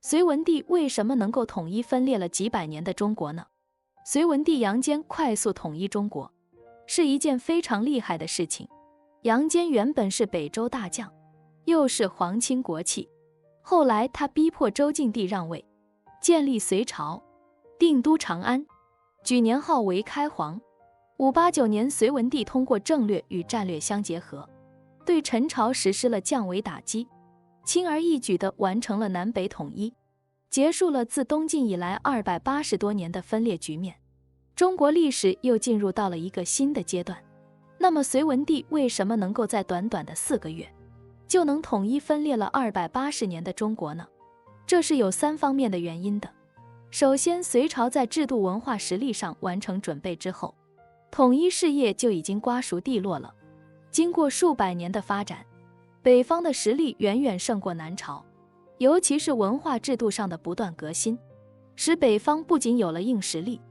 隋文帝为什么能够统一分裂了几百年的中国呢？隋文帝杨坚快速统一中国，是一件非常厉害的事情。杨坚原本是北周大将，又是皇亲国戚，后来他逼迫周敬帝让位，建立隋朝，定都长安，举年号为开皇。589年，隋文帝通过政略与战略相结合，对陈朝实施了降维打击，轻而易举地完成了南北统一，结束了自东晋以来280多年的分裂局面。中国历史又进入到了一个新的阶段。那么隋文帝为什么能够在短短的4个月就能统一分裂了280年的中国呢？这是有3方面的原因的。首先，隋朝在制度文化实力上完成准备之后，统一事业就已经瓜熟蒂落了。经过数百年的发展，北方的实力远远胜过南朝，尤其是文化制度上的不断革新，使北方不仅有了硬实力，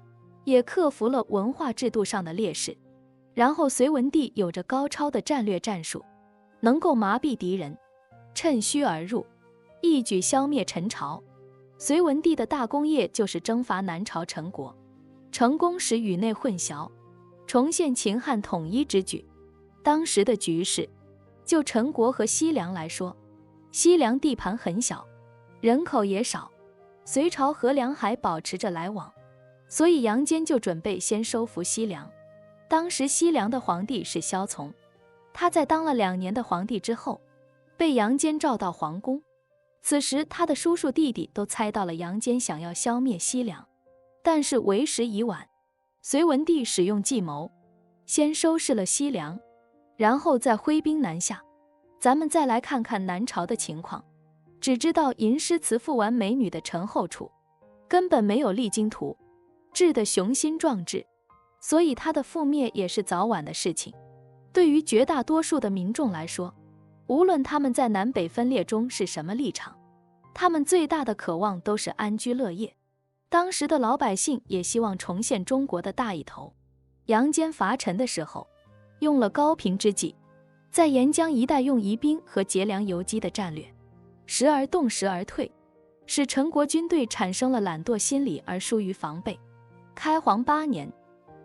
也克服了文化制度上的劣势。然后隋文帝有着高超的战略战术，能够麻痹敌人，趁虚而入，一举消灭陈朝。隋文帝的大功业就是征伐南朝陈国，成功使宇内混淆，重现秦汉统一之举。当时的局势，就陈国和西凉来说，西凉地盘很小，人口也少，隋朝和梁还保持着来往，所以杨坚就准备先收服西凉。当时西凉的皇帝是萧从，他在当了2年的皇帝之后，被杨坚召到皇宫。此时他的叔叔弟弟都猜到了杨坚想要消灭西凉，但是为时已晚。隋文帝使用计谋，先收拾了西凉，然后再挥兵南下。咱们再来看看南朝的情况，只知道吟诗词赋完美女的陈后楚，根本没有励精图治的雄心壮志，所以他的覆灭也是早晚的事情。对于绝大多数的民众来说，无论他们在南北分裂中是什么立场，他们最大的渴望都是安居乐业。当时的老百姓也希望重现中国的大一统。杨坚伐陈的时候，用了高平之计，在沿江一带用移兵和劫粮游击的战略，时而动时而退，使陈国军队产生了懒惰心理而疏于防备。开皇8年，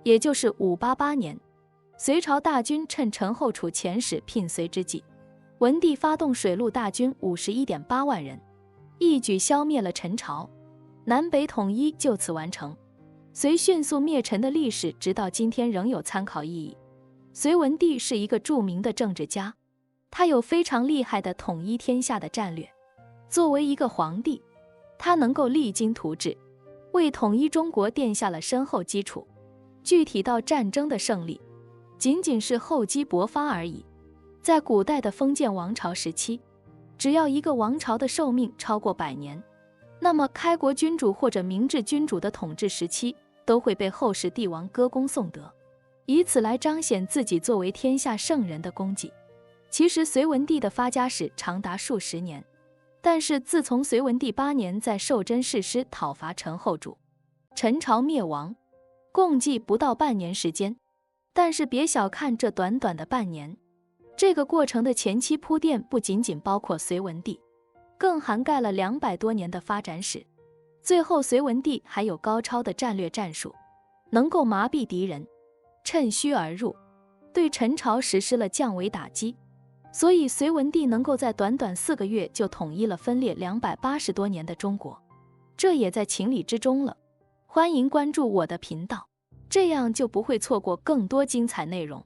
也就是588年，隋朝大军趁陈后楚遣使聘隋之际，文帝发动水陆大军51.8万人，一举消灭了陈朝，南北统一就此完成。隋迅速灭陈的历史直到今天仍有参考意义。隋文帝是一个著名的政治家，他有非常厉害的统一天下的战略。作为一个皇帝，他能够励精图治，为统一中国奠下了深厚基础。具体到战争的胜利，仅仅是厚积薄发而已。在古代的封建王朝时期，只要一个王朝的寿命超过100年，那么开国君主或者明治君主的统治时期都会被后世帝王歌功颂德，以此来彰显自己作为天下圣人的功绩。其实隋文帝的发家史长达数十年，但是自从隋文帝8年在寿真誓师讨伐陈后主，陈朝灭亡，共计不到半年时间。但是别小看这短短的半年，这个过程的前期铺垫不仅仅包括隋文帝，更涵盖了200多年的发展史。最后隋文帝还有高超的战略战术，能够麻痹敌人，趁虚而入，对陈朝实施了降维打击。所以隋文帝能够在短短4个月就统一了分裂280多年的中国，这也在情理之中了。欢迎关注我的频道，这样就不会错过更多精彩内容。